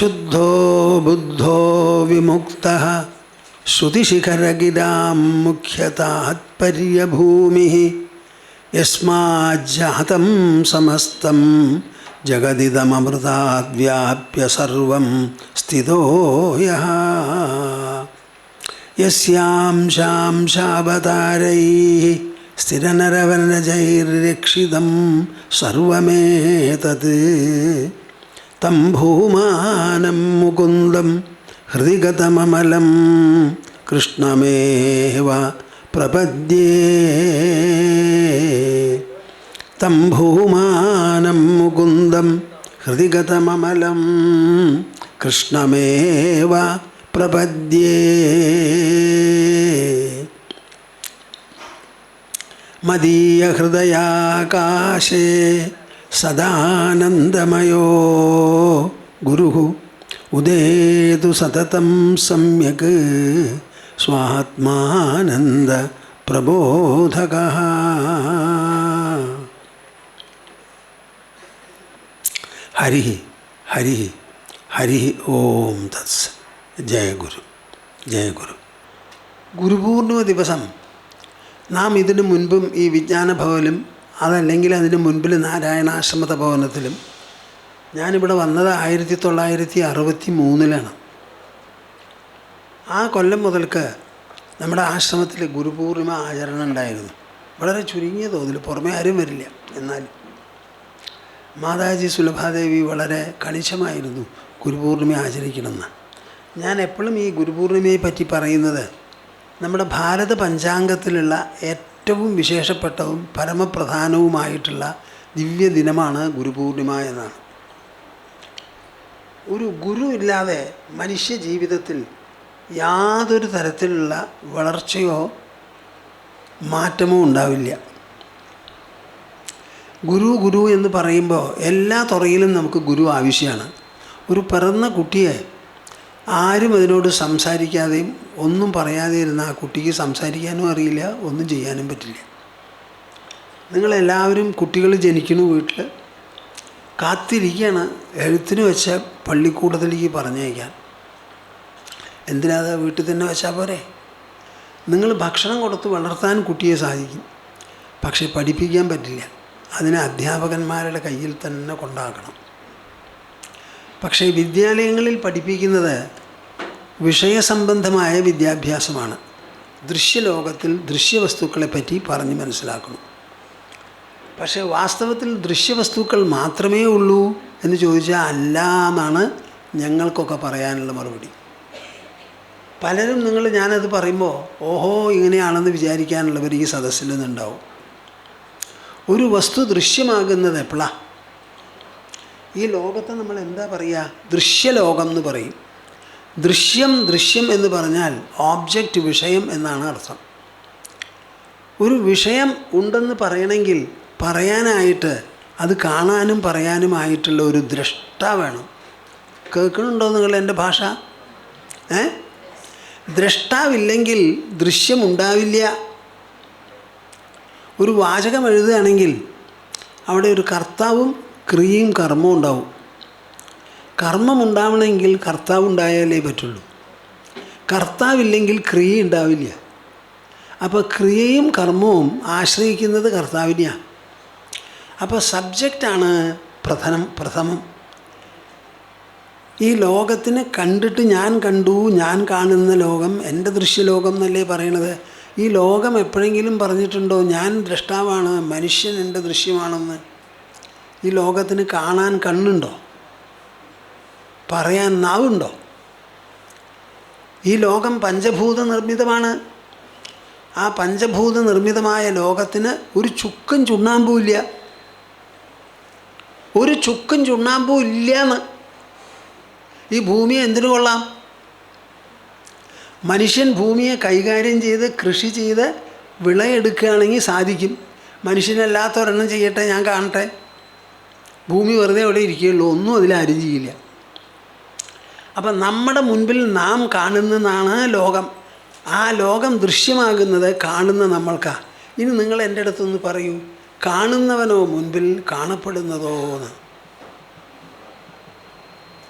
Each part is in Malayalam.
ശുദ്ധോ ബുദ്ധോ വിമുക്തഃ ശ്രുതിശിഖരഗിരാം മുഖ്യതാത്പര്യഭൂമി യസ്മാജ്ജാതം സമസ്തം ജഗദിദമമൃതാദ്വ്യാപ്യ സർവം സ്ഥിതോ യഃ യസ്യാംശാംശാവതാരൈഃ സ്ഥിരനരവനജൈർരക്ഷിതം സർവമേതത് തം ഭൂമാനം മുകുന്ദം ഹൃദി ഗതമമലം കൃഷ്ണമേവ പ്രപദ്യേ തം ഭൂമാനം മുകുന്ദം ഹൃദി ഗതമമലം കൃഷ്ണമേവ പ്രപദ്യേ മദീയ ഹൃദയാകാശേ സദാനന്ദമയോ ഗുരുഃ ഉദേതു സതതം സമ്യക് സ്വാത്മാനന്ദ പ്രബോധകഃ. ഹരി ഹരി ഹരി ഓം തത്സ. ജയ ഗുരു, ജയ ഗുരു. ഗുരുപൂർണിമ ദിവസം നാം ഇതിനു മുൻപും ഈ വിജ്ഞാന ഭവനിലും അതല്ലെങ്കിൽ അതിന് മുൻപിൽ നാരായണാശ്രമത ഭവനത്തിലും ഞാനിവിടെ വന്നത് 1963 ആ കൊല്ലം മുതൽക്ക് നമ്മുടെ ആശ്രമത്തിൽ ഗുരുപൂർണിമ ആചരണം ഉണ്ടായിരുന്നു. വളരെ ചുരുങ്ങിയ തോതിൽ, പുറമേ ആരും വരില്ല. എന്നാൽ മാതാജി സുലഭാദേവി വളരെ കണിശമായിരുന്നു ഗുരുപൂർണിമ ആചരിക്കണമെന്ന്. ഞാൻ എപ്പോഴും ഈ ഗുരുപൂർണിമയെ പറ്റി പറയുന്നത് നമ്മുടെ ഭാരത പഞ്ചാംഗത്തിലുള്ള ഏറ്റവും വിശേഷപ്പെട്ടതും പരമപ്രധാനവുമായിട്ടുള്ള ദിവ്യദിനമാണ് ഗുരുപൂർണിമ എന്നാണ്. ഒരു ഗുരു ഇല്ലാതെ മനുഷ്യ ജീവിതത്തിൽ യാതൊരു തരത്തിലുള്ള വളർച്ചയോ മാറ്റമോ ഉണ്ടാവില്ല. ഗുരു ഗുരു എന്ന് പറയുമ്പോൾ എല്ലാ തുറയിലും നമുക്ക് ഗുരു ആവശ്യമാണ്. ഒരു പിറന്ന കുട്ടിയെ ആരും അതിനോട് സംസാരിക്കാതെയും ഒന്നും പറയാതെ ഇരുന്ന ആ കുട്ടിക്ക് സംസാരിക്കാനും അറിയില്ല, ഒന്നും ചെയ്യാനും പറ്റില്ല. നിങ്ങളെല്ലാവരും കുട്ടികൾ ജനിക്കണ വീട്ടിൽ കാത്തിരിക്കുകയാണ് എഴുത്തിന് വെച്ച പള്ളിക്കൂടത്തിലേക്ക് പറഞ്ഞയക്കാൻ. എന്തിനാ വീട്ടിൽ തന്നെ വെച്ചാൽ പോരെ? നിങ്ങൾ ഭക്ഷണം കൊടുത്ത് വളർത്താൻ കുട്ടിയെ സാധിക്കും, പക്ഷേ പഠിപ്പിക്കാൻ പറ്റില്ല. അതിന് അധ്യാപകന്മാരുടെ കയ്യിൽ തന്നെ കൊണ്ടാക്കണം. പക്ഷേ വിദ്യാലയങ്ങളിൽ പഠിപ്പിക്കുന്നത് വിഷയസംബന്ധമായ വിദ്യാഭ്യാസമാണ്. ദൃശ്യലോകത്തിൽ ദൃശ്യവസ്തുക്കളെപ്പറ്റി പറഞ്ഞ് മനസ്സിലാക്കണം. പക്ഷേ വാസ്തവത്തിൽ ദൃശ്യവസ്തുക്കൾ മാത്രമേ ഉള്ളൂ എന്ന് ചോദിച്ചാൽ അല്ല എന്നാണ് ഞങ്ങൾക്കൊക്കെ പറയാനുള്ള മറുപടി. പലരും ഞാനത് പറയുമ്പോൾ ഓഹോ ഇങ്ങനെയാണെന്ന് വിചാരിക്കാനുള്ളവർ ഈ സദസ്സിൽ നിന്നുണ്ടാവും. ഒരു വസ്തു ദൃശ്യമാകുന്നത് എപ്പോഴാണ്? ഈ ലോകത്തെ നമ്മൾ എന്താ പറയുക? ദൃശ്യലോകം എന്ന് പറയും. ദൃശ്യം എന്ന് പറഞ്ഞാൽ ഓബ്ജക്റ്റ്, വിഷയം എന്നാണ് അർത്ഥം. ഒരു വിഷയം ഉണ്ടെന്ന് പറയണമെങ്കിൽ പറയാനായിട്ട് അത് കാണാനും പറയാനുമായിട്ടുള്ള ഒരു ദ്രഷ്ട വേണം. കേൾക്കണുണ്ടോ നിങ്ങൾ എൻ്റെ ഭാഷ? ദ്രഷ്ടാവില്ലെങ്കിൽ ദൃശ്യമുണ്ടാവില്ല. ഒരു വാചകം എഴുതുകയാണെങ്കിൽ അവിടെ ഒരു കർത്താവും ക്രിയയും കർമ്മവും ഉണ്ടാവും. കർമ്മം ഉണ്ടാവണമെങ്കിൽ കർത്താവ് ഉണ്ടായാലേ പറ്റുള്ളൂ. കർത്താവില്ലെങ്കിൽ ക്രിയ ഉണ്ടാവില്ല. അപ്പോൾ ക്രിയയും കർമ്മവും ആശ്രയിക്കുന്നത് കർത്താവിനെയാണ്. അപ്പോൾ സബ്ജക്റ്റാണ് പ്രഥമം. ഈ ലോകത്തിനെ കണ്ടിട്ട് ഞാൻ കണ്ടു, ഞാൻ കാണുന്ന ലോകം എൻ്റെ ദൃശ്യലോകം എന്നല്ലേ പറയണത്. ഈ ലോകം എപ്പോഴെങ്കിലും പറഞ്ഞിട്ടുണ്ടോ ഞാൻ ദ്രഷ്ടാവാണ്, മനുഷ്യൻ എൻ്റെ ദൃശ്യമാണെന്ന്? ഈ ലോകത്തിന് കാണാൻ കണ്ണുണ്ടോ? പറയാൻ നാവുണ്ടോ? ഈ ലോകം പഞ്ചഭൂത നിർമ്മിതമാണ്. ആ പഞ്ചഭൂത നിർമ്മിതമായ ലോകത്തിന് ഒരു ചുക്കും ചുണ്ണാമ്പും ഇല്ല. ഒരു ചുക്കും ചുണ്ണാമ്പും ഇല്ലയെന്ന്. ഈ ഭൂമിയെ എന്തിനു കൊള്ളാം? മനുഷ്യൻ ഭൂമിയെ കൈകാര്യം ചെയ്ത് കൃഷി ചെയ്ത് വിളയെടുക്കുകയാണെങ്കിൽ സാധിക്കും. മനുഷ്യനല്ലാത്തൊരെണ്ണം ചെയ്യട്ടെ, ഞാൻ കാണട്ടെ. ഭൂമി വെറുതെ അവിടെ ഇരിക്കുകയുള്ളൂ, ഒന്നും അതിലാരും ചെയ്യില്ല. അപ്പം നമ്മുടെ മുൻപിൽ നാം കാണുന്നതാണ് ലോകം. ആ ലോകം ദൃശ്യമാകുന്നത് കാണുന്ന നമ്മൾക്കാണ്. ഇനി നിങ്ങൾ എൻ്റെ അടുത്തൊന്ന് പറയൂ, കാണുന്നവനോ മുൻപിൽ കാണപ്പെടുന്നതോ എന്ന്?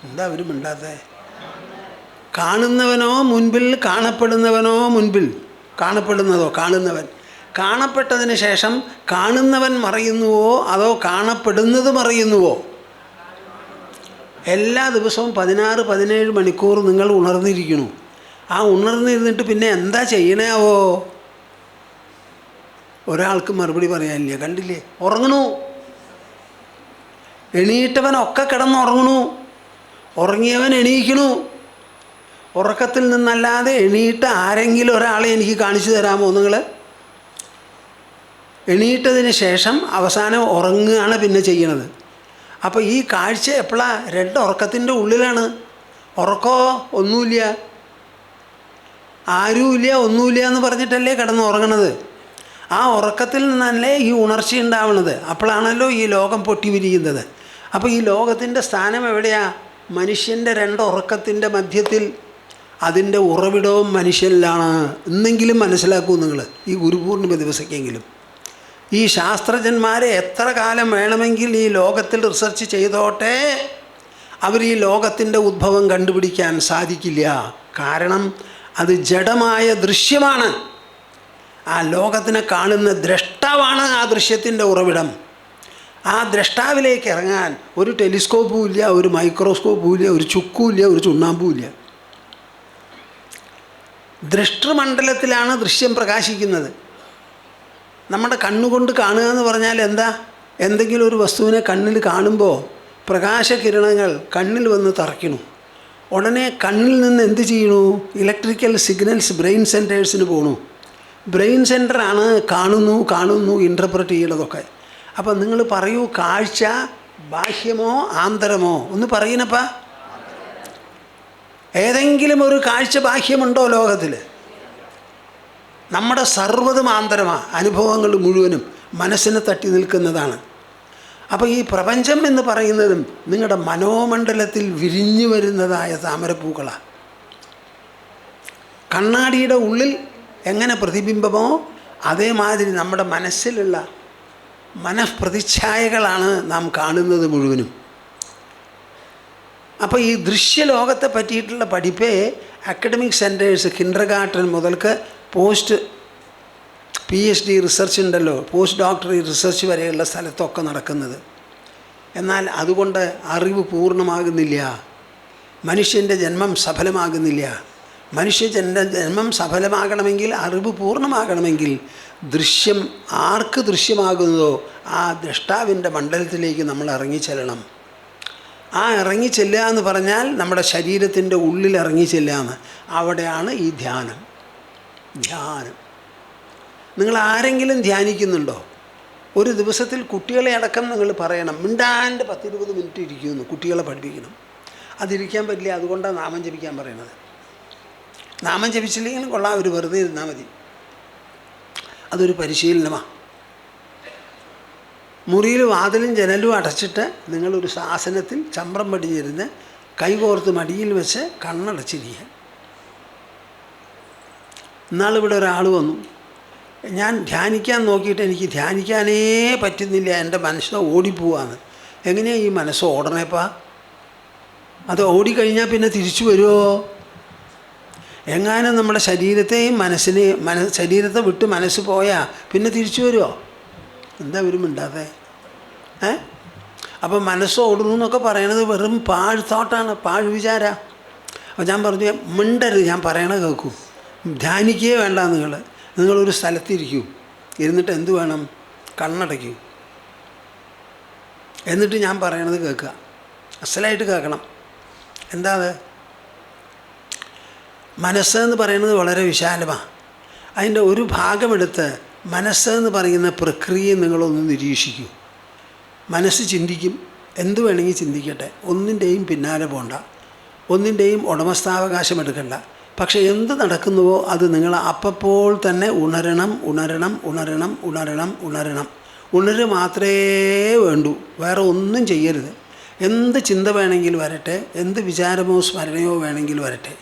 എന്താ അവർ മിണ്ടാത്തേ? കാണുന്നവനോ മുൻപിൽ, കാണപ്പെടുന്നവനോ മുൻപിൽ? കാണപ്പെടുന്നതോ? കാണുന്നവൻ. കാണപ്പെട്ടതിന് ശേഷം കാണുന്നവൻ മറയുന്നുവോ അതോ കാണപ്പെടുന്നത് മറയുന്നുവോ? എല്ലാ ദിവസവും 16-17 മണിക്കൂർ നിങ്ങൾ ഉണർന്നിരിക്കുന്നു. ആ ഉണർന്നിരുന്നിട്ട് പിന്നെ എന്താ ചെയ്യണാവോ? ഒരാൾക്ക് മറുപടി പറയാനില്ല. കണ്ടില്ലേ? ഉറങ്ങണു. എണീറ്റവനൊക്കെ കിടന്നുറങ്ങണു. ഉറങ്ങിയവൻ എണീക്കണു. ഉറക്കത്തിൽ നിന്നല്ലാതെ എണീറ്റ ആരെങ്കിലും ഒരാളെ എനിക്ക് കാണിച്ചു തരാമോ നിങ്ങൾ? എണീറ്റതിന് ശേഷം അവസാനം ഉറങ്ങുകയാണ് പിന്നെ ചെയ്യണത്. അപ്പോൾ ഈ കാഴ്ച എപ്പോഴാണ്? 2 ഉറക്കത്തിൻ്റെ ഉള്ളിലാണ്. ഉറക്കമോ ഒന്നുമില്ല, ആരുമില്ല, ഒന്നുമില്ല എന്ന് പറഞ്ഞിട്ടല്ലേ കിടന്ന് ഉറങ്ങണത്. ആ ഉറക്കത്തിൽ നിന്നല്ലേ ഈ ഉണർച്ച ഉണ്ടാവുന്നത്. അപ്പോഴാണല്ലോ ഈ ലോകം പൊട്ടി വിരിയുന്നത്. അപ്പോൾ ഈ ലോകത്തിൻ്റെ സ്ഥാനം എവിടെയാണ്? മനുഷ്യൻ്റെ 2 ഉറക്കത്തിൻ്റെ മധ്യത്തിൽ. അതിൻ്റെ ഉറവിടവും മനുഷ്യനിലാണ്. എന്നെങ്കിലും മനസ്സിലാക്കൂ നിങ്ങൾ ഈ ഗുരുപൂർണിമ ദിവസക്കെങ്കിലും. ഈ ശാസ്ത്രജ്ഞന്മാരെ എത്ര കാലം വേണമെങ്കിൽ ഈ ലോകത്തിൽ റിസർച്ച് ചെയ്തോട്ടെ, അവർ ഈ ലോകത്തിൻ്റെ ഉദ്ഭവം കണ്ടുപിടിക്കാൻ സാധിക്കില്ല. കാരണം അത് ജഡമായ ദൃശ്യമാണ്. ആ ലോകത്തിനെ കാണുന്ന ദ്രഷ്ടാവാണ് ആ ദൃശ്യത്തിൻ്റെ ഉറവിടം. ആ ദ്രഷ്ടാവിലേക്ക് ഇറങ്ങാൻ ഒരു ടെലിസ്കോപ്പും ഇല്ല, ഒരു മൈക്രോസ്കോപ്പും ഇല്ല, ഒരു ചുക്കും ഇല്ല, ഒരു ചുണ്ണാമ്പും ഇല്ല. ദൃഷ്ടമണ്ഡലത്തിലാണ് ദൃശ്യം പ്രകാശിക്കുന്നത്. നമ്മുടെ കണ്ണുകൊണ്ട് കാണുക എന്ന് പറഞ്ഞാൽ എന്താ? എന്തെങ്കിലും ഒരു വസ്തുവിനെ കണ്ണിൽ കാണുമ്പോൾ പ്രകാശകിരണങ്ങൾ കണ്ണിൽ വന്ന് തറയ്ക്കണു. ഉടനെ കണ്ണിൽ നിന്ന് എന്ത് ചെയ്യണു? ഇലക്ട്രിക്കൽ സിഗ്നൽസ് ബ്രെയിൻ സെൻറ്റേഴ്സിന് പോകണു. ബ്രെയിൻ സെൻറ്ററാണ് കാണുന്നു ഇൻ്റർപ്രറ്റ് ചെയ്യണതൊക്കെ. അപ്പം നിങ്ങൾ പറയൂ, കാഴ്ച ബാഹ്യമോ ആന്തരമോ? ഒന്ന് പറയുന്നപ്പാ. ഏതെങ്കിലും ഒരു കാഴ്ച ബാഹ്യമുണ്ടോ ലോകത്തിൽ? നമ്മുടെ സർവ്വതും ആന്തരമാണ്. അനുഭവങ്ങൾ മുഴുവനും മനസ്സിനെ തട്ടി നിൽക്കുന്നതാണ്. അപ്പോൾ ഈ പ്രപഞ്ചം എന്ന് പറയുന്നതും നിങ്ങളുടെ മനോമണ്ഡലത്തിൽ വിരിഞ്ഞു വരുന്നതായ താമരപ്പൂക്കളാണ്. കണ്ണാടിയുടെ ഉള്ളിൽ എങ്ങനെ പ്രതിബിംബമോ അതേമാതിരി നമ്മുടെ മനസ്സിലുള്ള മനഃപ്രതിച്ഛായകളാണ് നാം കാണുന്നത് മുഴുവനും. അപ്പോൾ ഈ ദൃശ്യലോകത്തെ പറ്റിയിട്ടുള്ള പഠിപ്പേ അക്കാഡമിക് സെൻറ്റേഴ്സ് കിൻഡർഗാർട്ടൻ മുതൽക്ക് പോസ്റ്റ് PhD റിസർച്ച് ഉണ്ടല്ലോ, പോസ്റ്റ് ഡോക്ടറി റിസർച്ച് വരെയുള്ള സ്ഥലത്തൊക്കെ നടക്കുന്നത്. എന്നാൽ അതുകൊണ്ട് അറിവ് പൂർണ്ണമാകുന്നില്ല. മനുഷ്യൻ്റെ ജന്മം സഫലമാകുന്നില്ല. മനുഷ്യൻ്റെ ജന്മം സഫലമാകണമെങ്കിൽ, അറിവ് പൂർണ്ണമാകണമെങ്കിൽ ദൃശ്യം ആർക്ക് ദൃശ്യമാകുന്നതോ ആ ദ്രഷ്ടാവിൻ്റെ മണ്ഡലത്തിലേക്ക് നമ്മൾ ഇറങ്ങിച്ചെല്ലണം. ആ ഇറങ്ങിച്ചെല്ലുക എന്ന് പറഞ്ഞാൽ നമ്മുടെ ശരീരത്തിൻ്റെ ഉള്ളിൽ ഇറങ്ങിച്ചെല്ലുകയെന്ന്. അവിടെയാണ് ഈ ധ്യാനം. നിങ്ങൾ ആരെങ്കിലും ധ്യാനിക്കുന്നുണ്ടോ? ഒരു ദിവസത്തിൽ കുട്ടികളെ അടക്കം നിങ്ങൾ പറയണം, മിണ്ടാണ്ട് 10-20 മിനിറ്റ് ഇരിക്കുമെന്ന്. കുട്ടികളെ പഠിപ്പിക്കണം. അതിരിക്കാൻ പറ്റില്ല. അതുകൊണ്ടാണ് നാമം ജപിക്കാൻ പറയണത്. നാമം ജപിച്ചില്ലെങ്കിലും കൊള്ളാം, അവർ വെറുതെ ഇരുന്നാൽ മതി. അതൊരു പരിശീലനമാണ്. മുറിയിൽ വാതിലും ജനലും അടച്ചിട്ട് നിങ്ങളൊരു ആസനത്തിൽ ചമ്രം പടിഞ്ഞിരുന്ന് കൈകോർത്ത് മടിയിൽ വെച്ച് കണ്ണടച്ചിരിക്കുക. ഇന്നാളിവിടെ ഒരാൾ വന്നു, ഞാൻ ധ്യാനിക്കാൻ നോക്കിയിട്ട് എനിക്ക് ധ്യാനിക്കാനേ പറ്റുന്നില്ല, എൻ്റെ മനസ്സ് ഓടിപ്പോവാന്ന്. എങ്ങനെയാണ് ഈ മനസ്സ് ഓടണേപ്പാ? അത് ഓടിക്കഴിഞ്ഞാൽ പിന്നെ തിരിച്ചു വരുമോ? എങ്ങാനും നമ്മുടെ ശരീരത്തെയും ശരീരത്തെ വിട്ട് മനസ്സ് പോയാൽ പിന്നെ തിരിച്ചു വരുമോ? എന്താ ഇവരും മിണ്ടാതെ? അപ്പം മനസ്സ് ഓടുന്നു എന്നൊക്കെ പറയണത് വെറും പാഴ് തോട്ടാണ്, പാഴ് വിചാര. അപ്പോൾ ഞാൻ പറഞ്ഞു, മിണ്ടരുത്, ഞാൻ പറയണത് കേൾക്കൂ. ധ്യാനിക്കുകയേ വേണ്ട. നിങ്ങളൊരു സ്ഥലത്തിരിക്കൂ. ഇരുന്നിട്ട് എന്ത് വേണം? കണ്ണടയ്ക്കൂ. എന്നിട്ട് ഞാൻ പറയണത് കേൾക്കുക. അസലായിട്ട് കേൾക്കണം. എന്താ അത്? മനസ്സെന്ന് പറയുന്നത് വളരെ വിശാലമാണ്. അതിൻ്റെ ഒരു ഭാഗമെടുത്ത് മനസ്സെന്ന് പറയുന്ന പ്രക്രിയയെ നിങ്ങളൊന്ന് നിരീക്ഷിക്കൂ. മനസ്സ് ചിന്തിക്കും, എന്ത് വേണമെങ്കിൽ ചിന്തിക്കട്ടെ. ഒന്നിൻ്റെയും പിന്നാലെ പോകണ്ട, ഒന്നിൻ്റെയും ഉടമസ്ഥാവകാശം എടുക്കണ്ട. പക്ഷേ എന്ത് നടക്കുന്നുവോ അത് നിങ്ങൾ അപ്പോൾ തന്നെ ഉണരണം. ഉണരുക മാത്രമേ വേണ്ടൂ, വേറെ ഒന്നും ചെയ്യരുത്. എന്ത് ചിന്ത വേണമെങ്കിൽ വരട്ടെ, എന്ത് വിചാരമോ സ്മരണയോ വേണമെങ്കിൽ വരട്ടെ.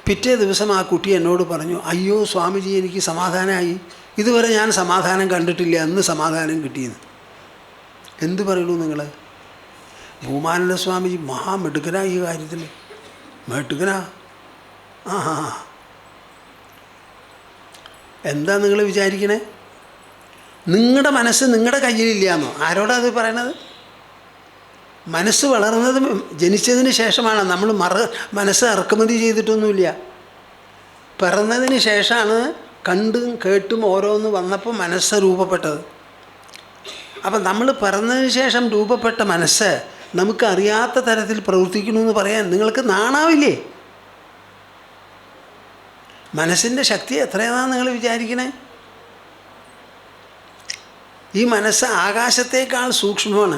പിറ്റേ ദിവസം ആ കുട്ടി എന്നോട് പറഞ്ഞു, അയ്യോ സ്വാമിജി, എനിക്ക് സമാധാനമായി. ഇതുവരെ ഞാൻ സമാധാനം കണ്ടിട്ടില്ല, അന്ന് സമാധാനം കിട്ടിയെന്ന്. എന്ത് പറയുള്ളൂ നിങ്ങൾ? ഭൂമാനന്ദ സ്വാമിജി മഹാമെടുക്കനാ ഈ കാര്യത്തിൽ, മെടുക്കനാ. ആ എന്താ നിങ്ങൾ വിചാരിക്കണേ? നിങ്ങളുടെ മനസ്സ് നിങ്ങളുടെ കയ്യിലില്ലയെന്നോ? ആരോടാ അത് പറയണത്? മനസ്സ് വളർന്നത് ജനിച്ചതിന് ശേഷമാണ്. നമ്മൾ മനസ്സ് ഇറക്കുമതി ചെയ്തിട്ടൊന്നുമില്ല. പിറന്നതിന് ശേഷമാണ് കണ്ടും കേട്ടും ഓരോന്ന് വന്നപ്പോൾ മനസ്സ് രൂപപ്പെട്ടത്. അപ്പം നമ്മൾ പിറന്നതിന് ശേഷം രൂപപ്പെട്ട മനസ്സ് നമുക്കറിയാത്ത തരത്തിൽ പ്രവർത്തിക്കണമെന്ന് പറയാൻ നിങ്ങൾക്ക് നാണാവില്ലേ? മനസ്സിൻ്റെ ശക്തി എത്രയാണെന്ന് നിങ്ങൾ വിചാരിക്കണേ? ഈ മനസ്സ് ആകാശത്തേക്കാൾ സൂക്ഷ്മമാണ്.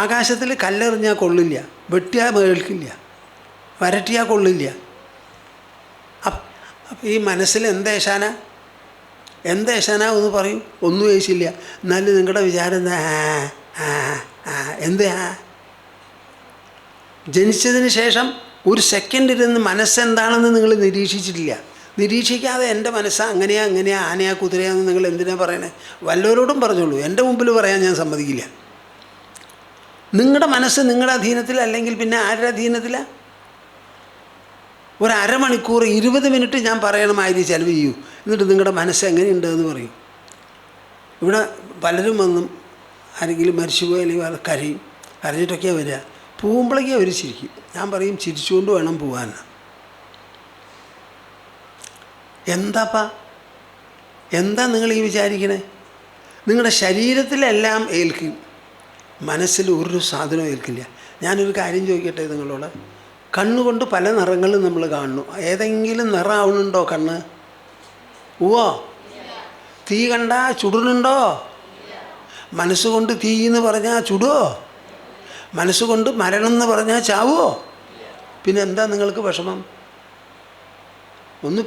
ആകാശത്തിൽ കല്ലെറിഞ്ഞാൽ കൊള്ളില്ല, വെട്ടിയാൽ മേൽക്കില്ല, വരട്ടിയാൽ കൊള്ളില്ല. അപ്പം ഈ മനസ്സിൽ എന്തേശാന എന്ന് പറയും? ഒന്നും ഏശില്ല. എന്നാലും നിങ്ങളുടെ വിചാരം എന്താ? എന്താ? ജനിച്ചതിന് ശേഷം ഒരു സെക്കൻഡിരുന്ന് മനസ്സെന്താണെന്ന് നിങ്ങൾ നിരീക്ഷിച്ചിട്ടില്ല. നിരീക്ഷിക്കാതെ എൻ്റെ മനസ്സാ അങ്ങനെയാ ആനയാ കുതിരയാന്ന് നിങ്ങൾ എന്തിനാ പറയണേ? വല്ലവരോടും പറഞ്ഞോളൂ, എൻ്റെ മുമ്പിൽ പറയാൻ ഞാൻ സമ്മതിക്കില്ല. നിങ്ങളുടെ മനസ്സ് നിങ്ങളുടെ അധീനത്തിൽ, അല്ലെങ്കിൽ പിന്നെ ആരുടെ അധീനത്തിലാണ്? ഒരു അരമണിക്കൂർ 20 മിനിറ്റ് ഞാൻ പറയണമാതിരി ചെലവ് ചെയ്യൂ, എന്നിട്ട് നിങ്ങളുടെ മനസ്സ് എങ്ങനെയുണ്ട് എന്ന് പറയും. ഇവിടെ പലരും വന്നും ആരെങ്കിലും മരിച്ചുപോയി അല്ലെങ്കിൽ കരഞ്ഞിട്ടൊക്കെയാണ് വരിക. പോകുമ്പോഴേക്കും അവർ ചിരിക്കും. ഞാൻ പറയും ചിരിച്ചുകൊണ്ട് വേണം പോകാൻ. എന്താ നിങ്ങൾ ഈ വിചാരിക്കണേ? നിങ്ങളുടെ ശരീരത്തിലെല്ലാം ഏൽക്കും, മനസ്സിൽ ഒരു സാധനവും ഏൽക്കില്ല. ഞാനൊരു കാര്യം ചോദിക്കട്ടെ നിങ്ങളോട്. കണ്ണുകൊണ്ട് പല നിറങ്ങളും നമ്മൾ കാണുന്നു. ഏതെങ്കിലും നിറമാവണുണ്ടോ കണ്ണ്? ഉവ്വോ? തീ കണ്ടാൽ ചുടുന്നുണ്ടോ? മനസ്സുകൊണ്ട് തീ എന്ന് പറഞ്ഞാൽ ചുടുവോ? മനസ്സുകൊണ്ട് മരണം എന്ന് പറഞ്ഞാൽ ചാവുമോ? പിന്നെ എന്താ നിങ്ങൾക്ക് വിഷമം? ഒന്ന്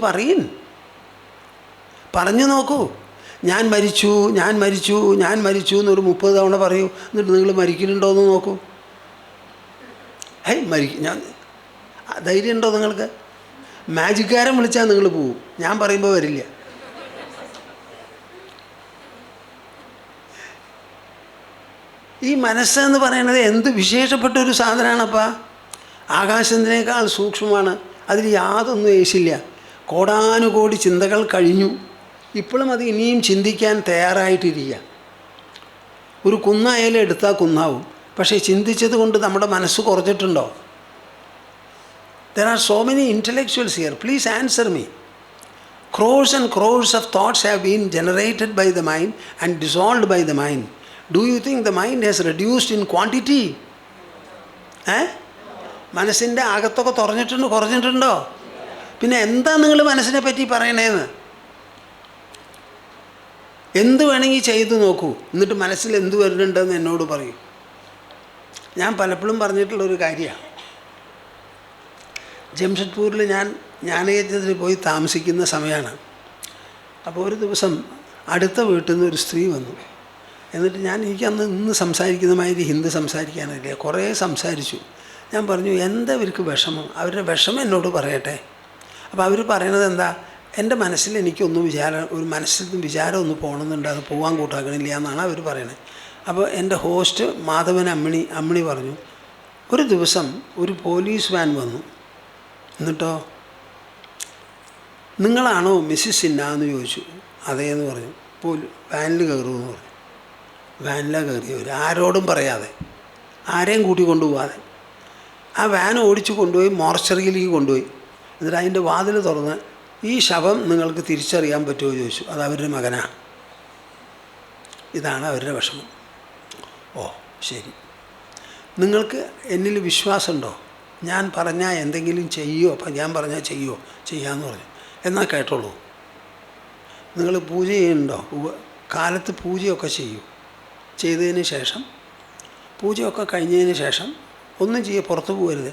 പറഞ്ഞു നോക്കൂ. ഞാൻ മരിച്ചു എന്നൊരു 30 തവണ പറയൂ. എന്നിട്ട് നിങ്ങൾ മരിക്കുന്നുണ്ടോ എന്ന് നോക്കൂ. ഞാൻ ധൈര്യം ഉണ്ടോ നിങ്ങൾക്ക്? മാജിക്കാരൻ വിളിച്ചാൽ നിങ്ങൾ പോവും, ഞാൻ പറയുമ്പോൾ വരില്ല. ഈ മനസ്സെന്ന് പറയുന്നത് എന്ത് വിശേഷപ്പെട്ട ഒരു സാധനമാണപ്പാ. ആകാശത്തിനേക്കാൾ സൂക്ഷ്മമാണ്. അതിൽ യാതൊന്നും ഏശില്ല. കോടാനുകോടി ചിന്തകൾ കഴിഞ്ഞു, ഇപ്പോഴും അത് ഇനിയും ചിന്തിക്കാൻ തയ്യാറായിട്ടിരിക്കുക. ഒരു കുന്നായാലും എടുത്താൽ കുന്നാവും, പക്ഷേ ചിന്തിച്ചത് കൊണ്ട് നമ്മുടെ മനസ്സ് കുറഞ്ഞിട്ടുണ്ടോ? There are so many intellectuals here. Please answer me. Crores and crores of thoughts have been generated by the mind and dissolved by the mind. Do you think the mind has reduced in quantity? മനസ്സിൻ്റെ അകത്തൊക്കെ കുറഞ്ഞിട്ടുണ്ടോ? പിന്നെ എന്താ നിങ്ങൾ മനസ്സിനെ പറ്റി പറയണേന്ന്? എന്ത് വേണമെങ്കിൽ ചെയ്തു നോക്കൂ, എന്നിട്ട് മനസ്സിൽ എന്ത് വരുന്നുണ്ടെന്ന് എന്നോട് പറയൂ. ഞാൻ പലപ്പോഴും പറഞ്ഞിട്ടുള്ളൊരു കാര്യമാണ്. ജംഷഡ്പൂരിൽ ഞാൻ ജ്ഞാനയജ്ഞത്തിൽ പോയി താമസിക്കുന്ന സമയമാണ്. അപ്പോൾ ഒരു ദിവസം അടുത്ത വീട്ടിൽ നിന്ന് ഒരു സ്ത്രീ വന്നു. എന്നിട്ട് എനിക്കന്ന് ഇന്ന് സംസാരിക്കുന്ന മാതിരി ഹിന്ദി സംസാരിക്കാനില്ല, കുറേ സംസാരിച്ചു. ഞാൻ പറഞ്ഞു, എന്താ ഇവർക്ക് വിഷമം? അവരുടെ വിഷമം എന്നോട് പറയട്ടെ. അപ്പോൾ അവർ പറയണത് എന്താ? എൻ്റെ മനസ്സിൽ എനിക്കൊന്നും ഒരു മനസ്സിൽ നിന്ന് വിചാരം ഒന്ന് പോകണമെന്നുണ്ട്, അത് പോകാൻ കൂട്ടാക്കണില്ല എന്നാണ് അവർ പറയണത്. അപ്പോൾ എൻ്റെ ഹോസ്റ്റ് മാധവൻ അമ്മിണി പറഞ്ഞു, ഒരു ദിവസം ഒരു പോലീസ് വാൻ വന്നു. എന്നിട്ടോ, നിങ്ങളാണോ മിസ്സിസ് സിന്ന എന്ന് ചോദിച്ചു. അതേന്ന് പറഞ്ഞു. വാനിൽ കയറുമെന്ന് പറഞ്ഞു. വാനിലാണ് കയറിയവർ, ആരോടും പറയാതെ, ആരെയും കൂട്ടി കൊണ്ടുപോകാതെ. ആ വാൻ ഓടിച്ചു കൊണ്ടുപോയി മോർച്ചറിയിലേക്ക് കൊണ്ടുപോയി. എന്നിട്ട് അതിൻ്റെ വാതിൽ തുറന്ന്, ഈ ശവം നിങ്ങൾക്ക് തിരിച്ചറിയാൻ പറ്റുമോ ചോദിച്ചു. അത് അവരുടെ മകനാണ്. ഇതാണ് അവരുടെ വിഷമം. ഓ ശരി, നിങ്ങൾക്ക് എന്നിൽ വിശ്വാസമുണ്ടോ? ഞാൻ പറഞ്ഞാൽ എന്തെങ്കിലും ചെയ്യുമോ? അപ്പം ഞാൻ പറഞ്ഞാൽ ചെയ്യാമെന്ന് പറഞ്ഞു. എന്നാൽ കേട്ടോളൂ, നിങ്ങൾ പൂജ ചെയ്യുന്നുണ്ടോ? കാലത്ത് പൂജയൊക്കെ ചെയ്തതിന് ശേഷം, പൂജയൊക്കെ കഴിഞ്ഞതിന് ശേഷം ഒന്നും പുറത്ത് പോകരുത്.